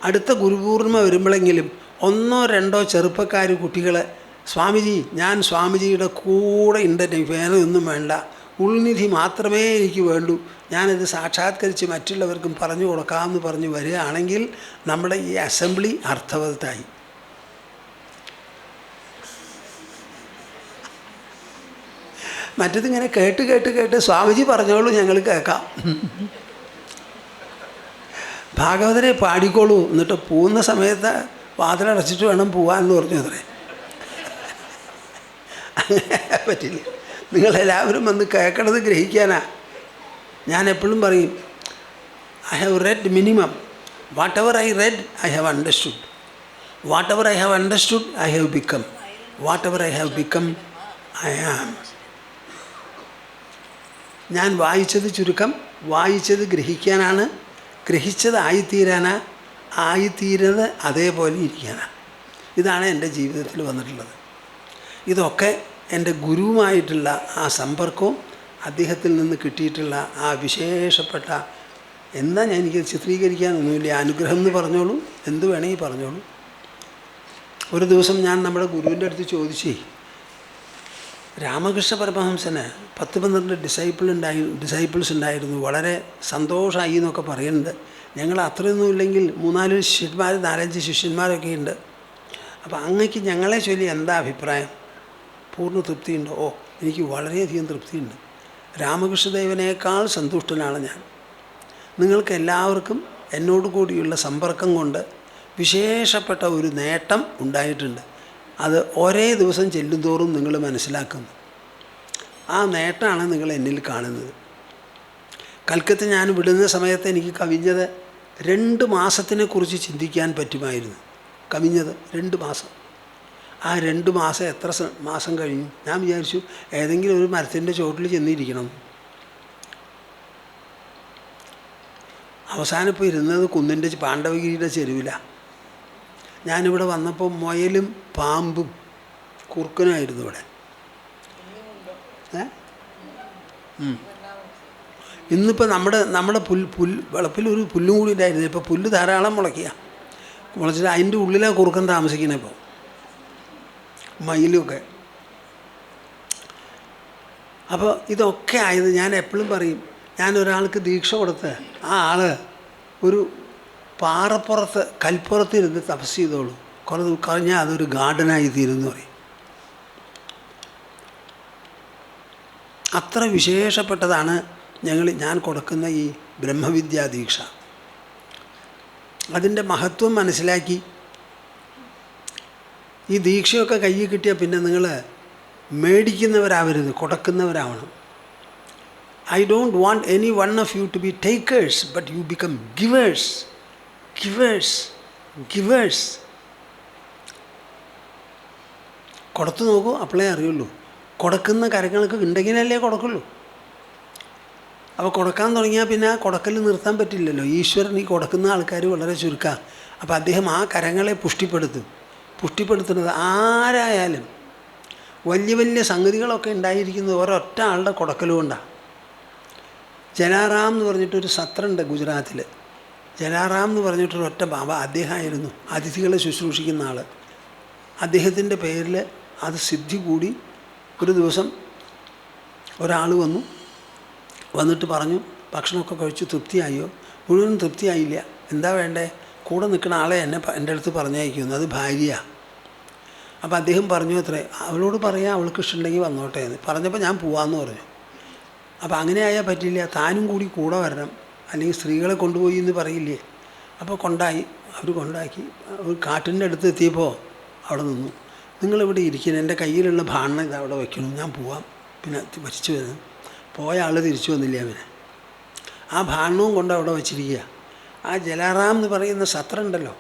അടുത്ത ഗുരുപൂർണിമ വരുമ്പോഴെങ്കിലും 1-2 ചെറുപ്പക്കാർ കുട്ടികളെ, സ്വാമിജി ഞാൻ സ്വാമിജിയുടെ കൂടെ ഉണ്ട്, വേറൊന്നും വേണ്ട, ഉൾനിധി മാത്രമേ എനിക്ക് വേണ്ടൂ, ഞാനിത് സാക്ഷാത്കരിച്ച് മറ്റുള്ളവർക്കും പറഞ്ഞു കൊടുക്കാമെന്ന് പറഞ്ഞ് വരികയാണെങ്കിൽ നമ്മുടെ ഈ അസംബ്ലി അർത്ഥവത്തായി. മറ്റതിങ്ങനെ കേട്ട് സ്വാമിജി പറഞ്ഞോളൂ, ഞങ്ങൾ കേൾക്കാം, ഭാഗവതരെ പാടിക്കോളൂ, എന്നിട്ട് പോകുന്ന സമയത്ത് വാതിലടച്ചിട്ട് വേണം പോകാമെന്ന് പറഞ്ഞു. അത്രേ അങ്ങനെ പറ്റില്ല. നിങ്ങളെല്ലാവരും വന്ന് കേൾക്കണത് ഗ്രഹിക്കാനാ. ഞാൻ എപ്പോഴും പറയും, I have read minimum. Whatever I read I have understood. Whatever I have understood I have become. Whatever I have become I am. ഞാൻ വായിച്ചത് ചുരുക്കം, വായിച്ചത് ഗ്രഹിക്കാനാണ്, ഗ്രഹിച്ചത് ആയിത്തീരാനാ, ആയിത്തീരുന്നത് അതേപോലെ ഇരിക്കാനാണ്. ഇതാണ് എൻ്റെ ജീവിതത്തിൽ വന്നിട്ടുള്ളത്. ഇതൊക്കെ എൻ്റെ ഗുരുവുമായിട്ടുള്ള ആ സമ്പർക്കവും അദ്ദേഹത്തിൽ നിന്ന് കിട്ടിയിട്ടുള്ള ആ വിശേഷപ്പെട്ട, എന്താ ഞാൻ എനിക്ക് ചിത്രീകരിക്കാനൊന്നുമില്ല, അനുഗ്രഹം എന്ന് പറഞ്ഞോളൂ, എന്ത് വേണമെങ്കിൽ പറഞ്ഞോളൂ. ഒരു ദിവസം ഞാൻ നമ്മുടെ ഗുരുവിൻ്റെ അടുത്ത് ചോദിച്ചേ, രാമകൃഷ്ണ പരമഹംസന് 10-12 ഡിസൈപ്പിൾസ് ഉണ്ടായിരുന്നു, വളരെ സന്തോഷമായി എന്നൊക്കെ പറയുന്നുണ്ട്. ഞങ്ങൾ അത്രയൊന്നും ഇല്ലെങ്കിൽ 3-4 ശിഷ്യന്മാർ, 4-5 ശിഷ്യന്മാരൊക്കെ ഉണ്ട്. അപ്പോൾ അങ്ങക്ക് ഞങ്ങളെ ചൊല്ലി എന്താ അഭിപ്രായം? പൂർണ്ണ തൃപ്തിയുണ്ടോ? എനിക്ക് വളരെയധികം തൃപ്തിയുണ്ട്. രാമകൃഷ്ണദേവനേക്കാൾ സന്തുഷ്ടനാണ് ഞാൻ. നിങ്ങൾക്ക് എല്ലാവർക്കും എന്നോട് കൂടിയുള്ള സമ്പർക്കം കൊണ്ട് വിശേഷപ്പെട്ട ഒരു നേട്ടം ഉണ്ടായിട്ടുണ്ട്. അത് ഒരേ ദിവസം ചെല്ലുന്തോറും നിങ്ങൾ മനസ്സിലാക്കുന്നു. ആ നേട്ടമാണ് നിങ്ങൾ എന്നിൽ കാണുന്നത്. കൽക്കത്ത ഞാൻ വിടുന്ന സമയത്ത് എനിക്ക് കവിഞ്ഞത് 2 മാസത്തിനെക്കുറിച്ച് ചിന്തിക്കാൻ പറ്റുമായിരുന്നു. കവിഞ്ഞത് 2 മാസം. ആ 2 മാസം എത്ര മാസം കഴിഞ്ഞു? ഞാൻ വിചാരിച്ചു ഏതെങ്കിലും ഒരു മരത്തിൻ്റെ ചുവട്ടിൽ ചെന്നിരിക്കണം. അവസാനം ഇപ്പോൾ ഇരുന്നത് കുന്നിൻ്റെ പാണ്ഡവഗിരിയുടെ ചെരുവിലാണ്. ഞാനിവിടെ വന്നപ്പോൾ മുയലും പാമ്പും കുറുക്കനായിരുന്നു ഇവിടെ. ഇന്നിപ്പോൾ നമ്മുടെ വളപ്പിൽ ഒരു പുല്ലും കൂടി ഉണ്ടായിരുന്നു. ഇപ്പോൾ പുല്ല് ധാരാളം മുളച്ചിട്ട് അതിൻ്റെ ഉള്ളിലാണ് കുറുക്കൻ താമസിക്കുന്നത്. ഇപ്പോൾ മയിലുമൊക്കെ. അപ്പോൾ ഇതൊക്കെ ആയത്, ഞാൻ എപ്പോഴും പറയും, ഞാൻ ഒരാൾക്ക് ദീക്ഷ കൊടുത്ത് ആ ആൾ ഒരു പാറപ്പുറത്ത് കൽപ്പുറത്ത് ഇരുന്ന് തപസ് ചെയ്തോളൂ, കഴിഞ്ഞാൽ അതൊരു ഗാർഡനായി തീരുമെന്ന് പറയും. അത്ര വിശേഷപ്പെട്ടതാണ് ഞാൻ കൊടുക്കുന്ന ഈ ബ്രഹ്മവിദ്യാ ദീക്ഷ. അതിൻ്റെ മഹത്വം മനസ്സിലാക്കി ഈ ദീക്ഷയൊക്കെ കയ്യിൽ കിട്ടിയാൽ പിന്നെ നിങ്ങൾ മേടിക്കുന്നവരാവരുത്, കൊടുക്കുന്നവരാവണം. I don't want any one of you to be takers, but you become givers. Givers. Givers. കൊടുത്തു നോക്കൂ, അപ്പോഴേ അറിയുള്ളൂ. കൊടുക്കുന്ന കാര്യങ്ങൾക്ക് ഉണ്ടെങ്കിലല്ലേ കൊടുക്കുള്ളൂ. അപ്പോൾ കൊടുക്കാൻ തുടങ്ങിയാൽ പിന്നെ ആ കൊടുക്കൽ നിർത്താൻ പറ്റില്ലല്ലോ. ഈശ്വരൻ ഈ കൊടുക്കുന്ന ആൾക്കാർ വളരെ ചുരുക്കാം. അപ്പോൾ അദ്ദേഹം ആ കരങ്ങളെ പുഷ്ടിപ്പെടുത്തുന്നത് ആരായാലും വലിയ വലിയ സംഗതികളൊക്കെ ഉണ്ടായിരിക്കുന്നത് ഒരൊറ്റ ആളുടെ കൊടുക്കലും കൊണ്ടാണ്. ജലാറാം എന്ന് പറഞ്ഞിട്ടൊരു സത്രമുണ്ട് ഗുജറാത്തിൽ. ജലാറാം എന്ന് പറഞ്ഞിട്ടൊരു ഒറ്റ ബാബ, അദ്ദേഹമായിരുന്നു അതിഥികളെ ശുശ്രൂഷിക്കുന്ന ആൾ. അദ്ദേഹത്തിൻ്റെ പേരിൽ അത് സിദ്ധി കൂടി. ഒരു ദിവസം ഒരാൾ വന്നിട്ട് പറഞ്ഞു, ഭക്ഷണമൊക്കെ കഴിച്ചു തൃപ്തിയായോ? മുഴുവൻ തൃപ്തിയായില്ല. എന്താ വേണ്ടേ? കൂടെ നിൽക്കുന്ന ആളെ എൻ്റെ അടുത്ത് പറഞ്ഞയക്കുന്നു, അത് ഭാര്യയാണ്. അപ്പോൾ അദ്ദേഹം പറഞ്ഞു അത്രേ, അവളോട് പറയാം അവൾക്ക് ഇഷ്ടമുണ്ടെങ്കിൽ വന്നോട്ടെ എന്ന് പറഞ്ഞപ്പോൾ ഞാൻ പോവാമെന്ന് പറഞ്ഞു. അപ്പോൾ അങ്ങനെ ആയാൽ പറ്റില്ല, താനും കൂടി കൂടെ വരണം, അല്ലെങ്കിൽ സ്ത്രീകളെ കൊണ്ടുപോയി എന്ന് പറയില്ലേ. അപ്പോൾ അവർ കൊണ്ടാക്കി. ഒരു കാട്ടിൻ്റെ അടുത്ത് എത്തിയപ്പോൾ അവിടെ നിന്നു. നിങ്ങളിവിടെ ഇരിക്കണം, എൻ്റെ കയ്യിലുള്ള ഭാണ്ഡം ഇത് അവിടെ വയ്ക്കണം, ഞാൻ പോവാം. പിന്നെ മരിച്ചു വരുന്നു. പോയ ആൾ തിരിച്ചു വന്നില്ല. പിന്നെ ആ ഭാണ്ഡവും കൊണ്ട് അവിടെ വച്ചിരിക്കുക. ആ ജലാറാം എന്ന് പറയുന്ന സത്രം ഉണ്ടല്ലോ,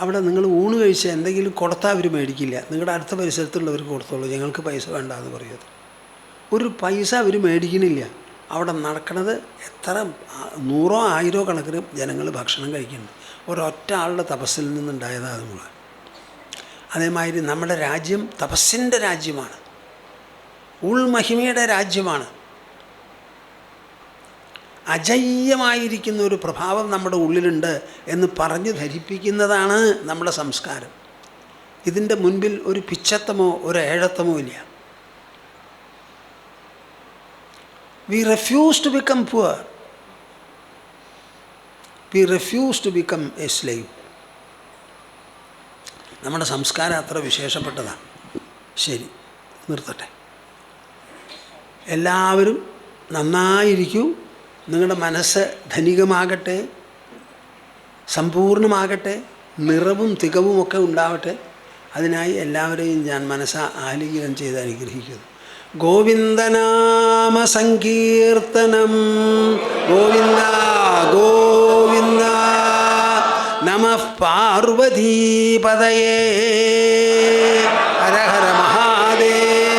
അവിടെ നിങ്ങൾ ഊണ് കഴിച്ചാൽ എന്തെങ്കിലും കൊടുത്താൽ അവർ മേടിക്കില്ല. നിങ്ങളുടെ അടുത്ത പരിസരത്തുള്ളവർക്ക് കൊടുത്തോളൂ, ഞങ്ങൾക്ക് പൈസ വേണ്ട എന്ന് പറയുന്നത്. ഒരു പൈസ അവർ മേടിക്കണില്ല. അവിടെ നടക്കുന്നത് എത്ര 100 1000 കണക്കിന് ജനങ്ങൾ ഭക്ഷണം കഴിക്കുന്നുണ്ട്. ഒരൊറ്റ ആളുടെ തപസ്സിൽ നിന്നുണ്ടായതാണ് അത് മുഴുവൻ. അതേമാതിരി നമ്മുടെ രാജ്യം തപസ്സിൻ്റെ രാജ്യമാണ്, ഉൾമഹിമയുടെ രാജ്യമാണ്. അജയ്യമായിരിക്കുന്ന ഒരു പ്രഭാവം നമ്മുടെ ഉള്ളിലുണ്ട് എന്ന് പറഞ്ഞ് ധരിപ്പിക്കുന്നതാണ് നമ്മുടെ സംസ്കാരം. ഇതിൻ്റെ മുൻപിൽ ഒരു പിച്ചത്തമോ ഒരു ഏഴത്തമോ ഇല്ല. We refuse to become poor. We refuse to become a slave. നമ്മുടെ സംസ്കാരം അത്ര വിശേഷപ്പെട്ടതാണ്. ശരി, നിർത്തട്ടെ. എല്ലാവരും നന്നായിരിക്കൂ. നിങ്ങളുടെ മനസ്സ് ധനികമാകട്ടെ, സമ്പൂർണ്ണമാകട്ടെ, നിറവും തികവുമൊക്കെ ഉണ്ടാവട്ടെ. അതിനായി എല്ലാവരെയും ഞാൻ മനസ്സാ ആലിംഗനം ചെയ്ത് അനുഗ്രഹിക്കുന്നു. ഗോവിന്ദനാമ സങ്കീർത്തനം. ഗോവിന്ദ ഗോവിന്ദ. നമഃ പാർവതീപതയേ. ഹര ഹര മഹാദേവ.